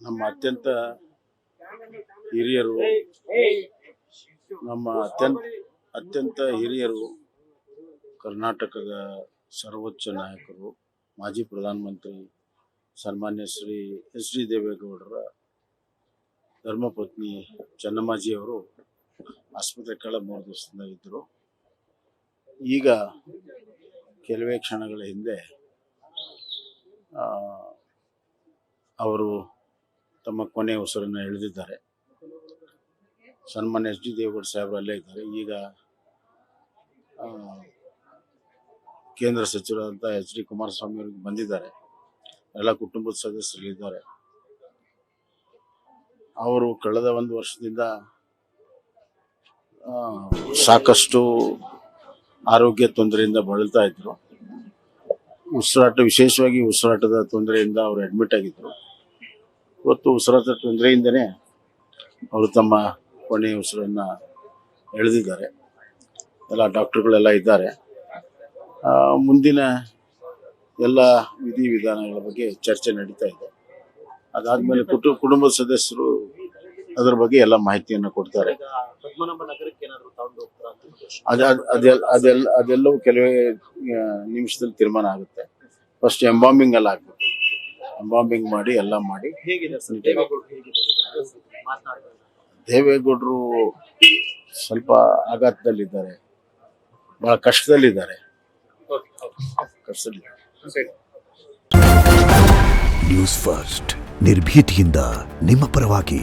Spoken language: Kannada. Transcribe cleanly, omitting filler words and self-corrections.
ನಮ್ಮ ಹಿರಿಯರು ನಮ್ಮ ಅತ್ಯಂತ ಹಿರಿಯರು, ಕರ್ನಾಟಕದ ಸರ್ವೋಚ್ಚ ನಾಯಕರು, ಮಾಜಿ ಪ್ರಧಾನಮಂತ್ರಿ ಸನ್ಮಾನ್ಯ ಶ್ರೀ ಎಚ್ ಡಿ ದೇವೇಗೌಡರ ಧರ್ಮಪತ್ನಿ ಚೆನ್ನಮ್ಮಾಜಿಯವರು ಆಸ್ಪತ್ರೆ ಕೆಳ 3 ದಿವಸದಿಂದ ಇದ್ದರು. ಈಗ ಕೆಲವೇ ಕ್ಷಣಗಳ ಹಿಂದೆ ಅವರು ತಮ್ಮ ಕೊನೆಯ ಉಸಿರನ್ನು ಎಳೆದಿದ್ದಾರೆ. ಸನ್ಮಾನ್ಯ ಎಚ್ ಡಿ ದೇವೇಗೌಡ ಸಾಹೇಬರು ಅಲ್ಲೇ ಇದ್ದಾರೆ. ಈಗ ಕೇಂದ್ರ ಸಚಿವರಾದಂಥ ಎಚ್ ಡಿ ಕುಮಾರಸ್ವಾಮಿ ಅವರಿಗೆ ಬಂದಿದ್ದಾರೆ. ಎಲ್ಲ ಕುಟುಂಬದ ಸದಸ್ಯರಿದ್ದಾರೆ. ಅವರು ಕಳೆದ 1 ವರ್ಷದಿಂದ ಸಾಕಷ್ಟು ಆರೋಗ್ಯ ತೊಂದರೆಯಿಂದ ಬಳಲ್ತಾ ಇದ್ರು. ವಿಶೇಷವಾಗಿ ಉಸಿರಾಟದ ತೊಂದರೆಯಿಂದ ಅವರು ಅಡ್ಮಿಟ್ ಆಗಿದ್ರು. ಇವತ್ತು ಉಸಿರಾಟದ ತೊಂದರೆಯಿಂದನೇ ಅವರು ತಮ್ಮ ಕೊನೆಯ ಉಸಿರನ್ನು ಎಳೆದಿದ್ದಾರೆ. ಎಲ್ಲ ಡಾಕ್ಟರ್ಗಳೆಲ್ಲ ಇದ್ದಾರೆ. ಮುಂದಿನ ಎಲ್ಲ ವಿಧಿವಿಧಾನಗಳ ಬಗ್ಗೆ ಚರ್ಚೆ ನಡೀತಾ ಇದೆ. ಅದಾದ್ಮೇಲೆ ಕುಟುಂಬದ ಸದಸ್ಯರು ಅದರ ಬಗ್ಗೆ ಎಲ್ಲ ಮಾಹಿತಿಯನ್ನು ಕೊಡ್ತಾರೆ. ಅದೆಲ್ಲವೂ ಕೆಲವೇ ನಿಮಿಷದಲ್ಲಿ ತೀರ್ಮಾನ ಆಗುತ್ತೆ. ಫಸ್ಟ್ ಎಂಬಾಂಬಿಂಗ್ ಎಲ್ಲ ಆಗ್ಬೇಕು. ಎಂಬಾಂಬಿಂಗ್ ಮಾಡಿ ಎಲ್ಲ ಮಾಡಿ. ದೇವೇಗೌಡರು ಸ್ವಲ್ಪ ಆಘಾತದಲ್ಲಿದ್ದಾರೆ, ಬಹಳ ಕಷ್ಟದಲ್ಲಿದ್ದಾರೆ. ನ್ಯೂಸ್ ಫಸ್ಟ್ ನಿರ್ಭೀತಿಯಿಂದ ನಿಮ್ಮ ಪರವಾಗಿ.